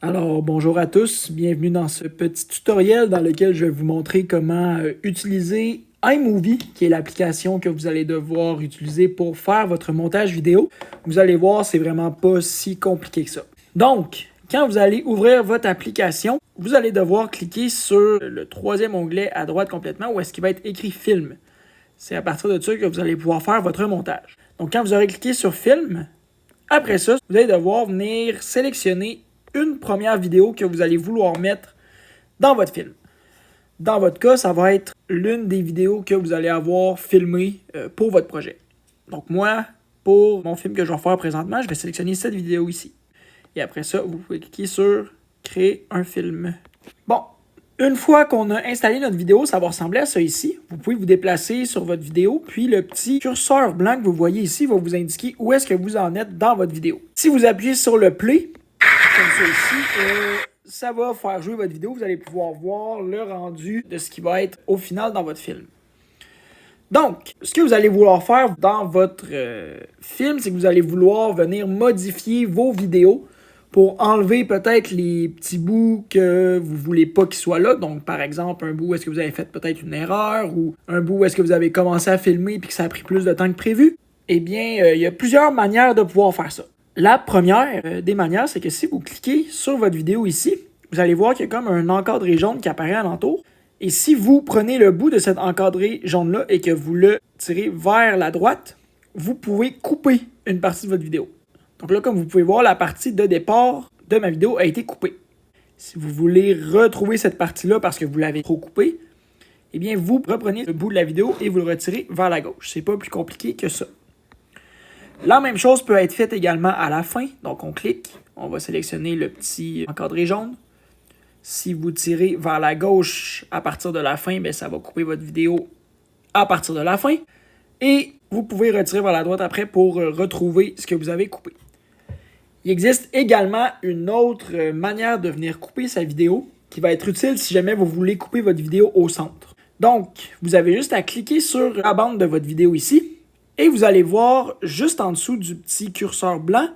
Alors, bonjour à tous, bienvenue dans ce petit tutoriel dans lequel je vais vous montrer comment utiliser iMovie, qui est l'application que vous allez devoir utiliser pour faire votre montage vidéo. Vous allez voir, c'est vraiment pas si compliqué que ça. Donc, quand vous allez ouvrir votre application, vous allez devoir cliquer sur le troisième onglet à droite complètement où est-ce qu'il va être écrit Film. C'est à partir de ça que vous allez pouvoir faire votre montage. Donc, quand vous aurez cliqué sur Film, après ça, vous allez devoir venir sélectionner une première vidéo que vous allez vouloir mettre dans votre film. Dans votre cas, ça va être l'une des vidéos que vous allez avoir filmées pour votre projet. Donc moi, pour mon film que je vais faire présentement, je vais sélectionner cette vidéo ici. Et après ça, vous pouvez cliquer sur « Créer un film ». Bon, une fois qu'on a installé notre vidéo, ça va ressembler à ça ici. Vous pouvez vous déplacer sur votre vidéo, puis le petit curseur blanc que vous voyez ici va vous indiquer où est-ce que vous en êtes dans votre vidéo. Si vous appuyez sur le « Play », comme ça ici, ça va faire jouer votre vidéo. Vous allez pouvoir voir le rendu de ce qui va être au final dans votre film. Donc, ce que vous allez vouloir faire dans votre film, c'est que vous allez vouloir venir modifier vos vidéos pour enlever peut-être les petits bouts que vous voulez pas qu'ils soient là. Donc, par exemple, un bout où est-ce que vous avez fait peut-être une erreur ou un bout où est-ce que vous avez commencé à filmer et que ça a pris plus de temps que prévu. Eh bien, il y a plusieurs manières de pouvoir faire ça. La première des manières, c'est que si vous cliquez sur votre vidéo ici, vous allez voir qu'il y a comme un encadré jaune qui apparaît alentour. Et si vous prenez le bout de cet encadré jaune-là et que vous le tirez vers la droite, vous pouvez couper une partie de votre vidéo. Donc là, comme vous pouvez voir, la partie de départ de ma vidéo a été coupée. Si vous voulez retrouver cette partie-là parce que vous l'avez trop coupée, eh bien, vous reprenez le bout de la vidéo et vous le retirez vers la gauche. C'est pas plus compliqué que ça. La même chose peut être faite également à la fin. Donc, on clique, on va sélectionner le petit encadré jaune. Si vous tirez vers la gauche à partir de la fin, bien, ça va couper votre vidéo à partir de la fin. Et vous pouvez retirer vers la droite après pour retrouver ce que vous avez coupé. Il existe également une autre manière de venir couper sa vidéo qui va être utile si jamais vous voulez couper votre vidéo au centre. Donc, vous avez juste à cliquer sur la bande de votre vidéo ici. Et vous allez voir, juste en dessous du petit curseur blanc,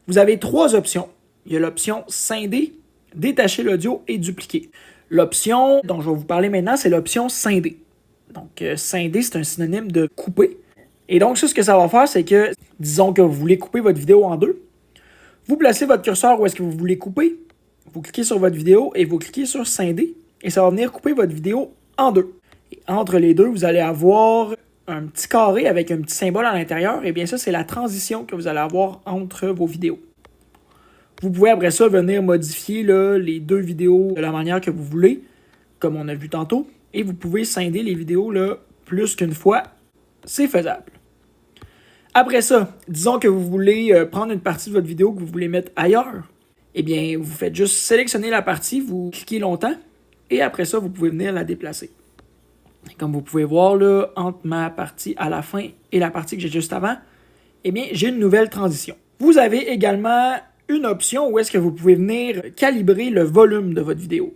vous avez trois options. Il y a l'option scinder, détacher l'audio et dupliquer. L'option dont je vais vous parler maintenant, c'est l'option scinder. Donc, scinder, c'est un synonyme de couper. Et donc, ça, ce que ça va faire, c'est que, disons que vous voulez couper votre vidéo en deux. Vous placez votre curseur où est-ce que vous voulez couper. Vous cliquez sur votre vidéo et vous cliquez sur scinder. Et ça va venir couper votre vidéo en deux. Et entre les deux, vous allez avoir un petit carré avec un petit symbole à l'intérieur, et bien ça, c'est la transition que vous allez avoir entre vos vidéos. Vous pouvez après ça venir modifier là, les deux vidéos de la manière que vous voulez, comme on a vu tantôt, et vous pouvez scinder les vidéos là, plus qu'une fois. C'est faisable. Après ça, disons que vous voulez prendre une partie de votre vidéo que vous voulez mettre ailleurs, et bien vous faites juste sélectionner la partie, vous cliquez longtemps, et après ça, vous pouvez venir la déplacer. Comme vous pouvez voir, là, entre ma partie à la fin et la partie que j'ai juste avant, eh bien, j'ai une nouvelle transition. Vous avez également une option où est-ce que vous pouvez venir calibrer le volume de votre vidéo.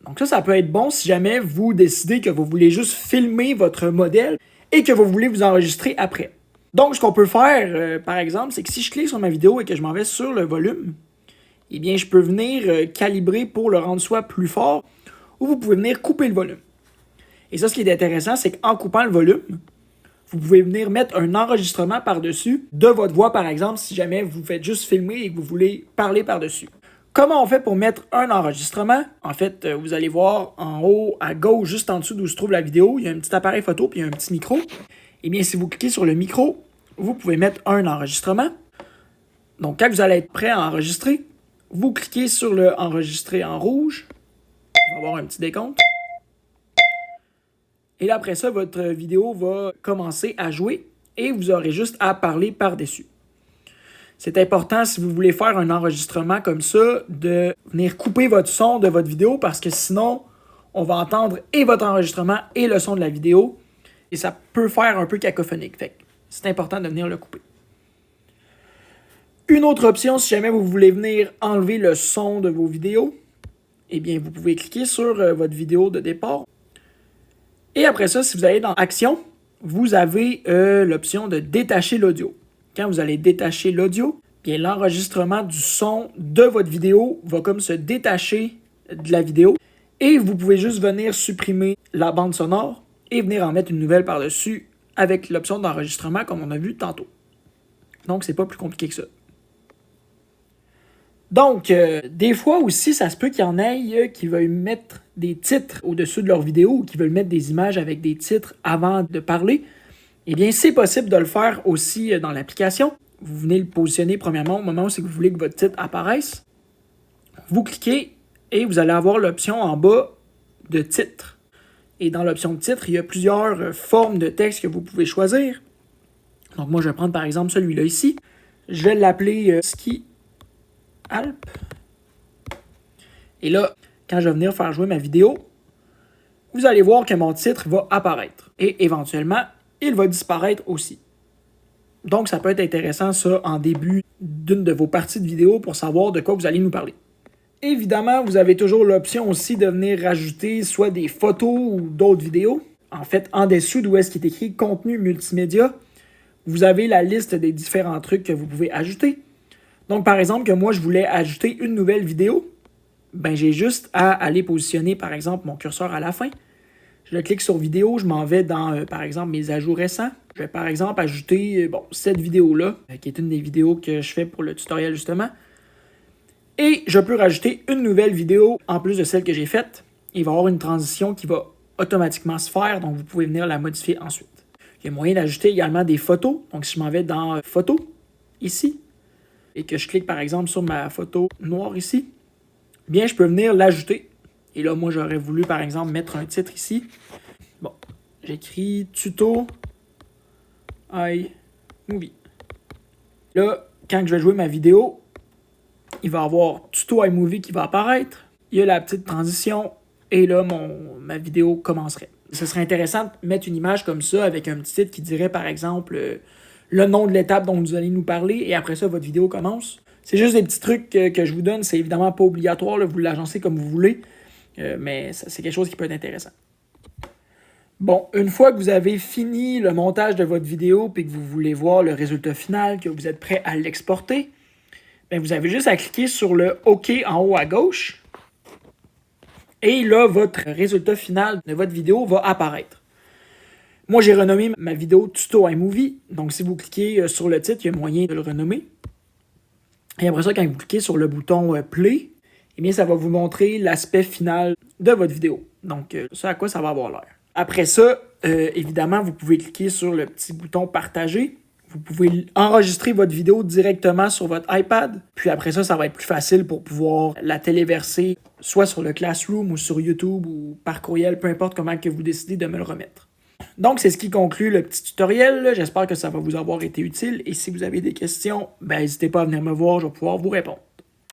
Donc ça peut être bon si jamais vous décidez que vous voulez juste filmer votre modèle et que vous voulez vous enregistrer après. Donc, ce qu'on peut faire, par exemple, c'est que si je clique sur ma vidéo et que je m'en vais sur le volume, eh bien, je peux venir calibrer pour le rendre soit plus fort ou vous pouvez venir couper le volume. Et ça, ce qui est intéressant, c'est qu'en coupant le volume, vous pouvez venir mettre un enregistrement par-dessus de votre voix, par exemple, si jamais vous faites juste filmer et que vous voulez parler par-dessus. Comment on fait pour mettre un enregistrement? En fait, vous allez voir en haut à gauche, juste en dessous d'où se trouve la vidéo, il y a un petit appareil photo puis il y a un petit micro. Eh bien, si vous cliquez sur le micro, vous pouvez mettre un enregistrement. Donc, quand vous allez être prêt à enregistrer, vous cliquez sur le « Enregistrer en rouge ». Il va y avoir un petit décompte. Et là, après ça, votre vidéo va commencer à jouer et vous aurez juste à parler par-dessus. C'est important, si vous voulez faire un enregistrement comme ça, de venir couper votre son de votre vidéo parce que sinon, on va entendre et votre enregistrement et le son de la vidéo et ça peut faire un peu cacophonique. Fait que c'est important de venir le couper. Une autre option, si jamais vous voulez venir enlever le son de vos vidéos, eh bien, vous pouvez cliquer sur votre vidéo de départ. Et après ça, si vous allez dans Action, vous avez l'option de détacher l'audio. Quand vous allez détacher l'audio, bien l'enregistrement du son de votre vidéo va comme se détacher de la vidéo et vous pouvez juste venir supprimer la bande sonore et venir en mettre une nouvelle par-dessus avec l'option d'enregistrement comme on a vu tantôt. Donc, c'est pas plus compliqué que ça. Donc, des fois aussi, ça se peut qu'il y en ait qui veulent mettre des titres au-dessus de leur vidéo ou qui veulent mettre des images avec des titres avant de parler. Eh bien, c'est possible de le faire aussi dans l'application. Vous venez le positionner premièrement au moment où vous voulez que votre titre apparaisse. Vous cliquez et vous allez avoir l'option en bas de titre. Et dans l'option de titre, il y a plusieurs formes de texte que vous pouvez choisir. Donc moi, je vais prendre par exemple celui-là ici. Je vais l'appeler Ski Alpes. Et là, quand je vais venir faire jouer ma vidéo, vous allez voir que mon titre va apparaître. Et éventuellement, il va disparaître aussi. Donc, ça peut être intéressant, ça, en début d'une de vos parties de vidéo pour savoir de quoi vous allez nous parler. Évidemment, vous avez toujours l'option aussi de venir rajouter soit des photos ou d'autres vidéos. En fait, en dessous d'où est-ce qu'il est écrit « Contenu multimédia », vous avez la liste des différents trucs que vous pouvez ajouter. Donc, par exemple, que moi, je voulais ajouter une nouvelle vidéo, ben j'ai juste à aller positionner, par exemple, mon curseur à la fin. Je clique sur vidéo, je m'en vais dans, par exemple, mes ajouts récents. Je vais, par exemple, ajouter cette vidéo-là, qui est une des vidéos que je fais pour le tutoriel, justement. Et je peux rajouter une nouvelle vidéo en plus de celle que j'ai faite. Il va y avoir une transition qui va automatiquement se faire, donc vous pouvez venir la modifier ensuite. Il y a moyen d'ajouter également des photos. Donc, si je m'en vais dans Photos, ici, et que je clique, par exemple, sur ma photo noire ici, bien, je peux venir l'ajouter. Et là, moi, j'aurais voulu, par exemple, mettre un titre ici. Bon, j'écris tuto iMovie. Là, quand je vais jouer ma vidéo, il va y avoir tuto iMovie qui va apparaître. Il y a la petite transition. Et là, ma vidéo commencerait. Ce serait intéressant de mettre une image comme ça avec un petit titre qui dirait, par exemple, le nom de l'étape dont vous allez nous parler. Et après ça, votre vidéo commence. C'est juste des petits trucs que je vous donne. C'est évidemment pas obligatoire. Là, vous l'agencez comme vous voulez. Mais c'est quelque chose qui peut être intéressant. Bon, une fois que vous avez fini le montage de votre vidéo et que vous voulez voir le résultat final, que vous êtes prêt à l'exporter, bien, vous avez juste à cliquer sur le OK en haut à gauche. Et là, votre résultat final de votre vidéo va apparaître. Moi, j'ai renommé ma vidéo Tuto iMovie. Donc, si vous cliquez sur le titre, il y a moyen de le renommer. Et après ça, quand vous cliquez sur le bouton Play, eh bien, ça va vous montrer l'aspect final de votre vidéo. Donc, ça à quoi ça va avoir l'air. Après ça, évidemment, vous pouvez cliquer sur le petit bouton Partager. Vous pouvez enregistrer votre vidéo directement sur votre iPad. Puis après ça, ça va être plus facile pour pouvoir la téléverser soit sur le Classroom ou sur YouTube ou par courriel, peu importe comment que vous décidez de me le remettre. Donc, c'est ce qui conclut le petit tutoriel. J'espère que ça va vous avoir été utile. Et si vous avez des questions, ben, n'hésitez pas à venir me voir, je vais pouvoir vous répondre.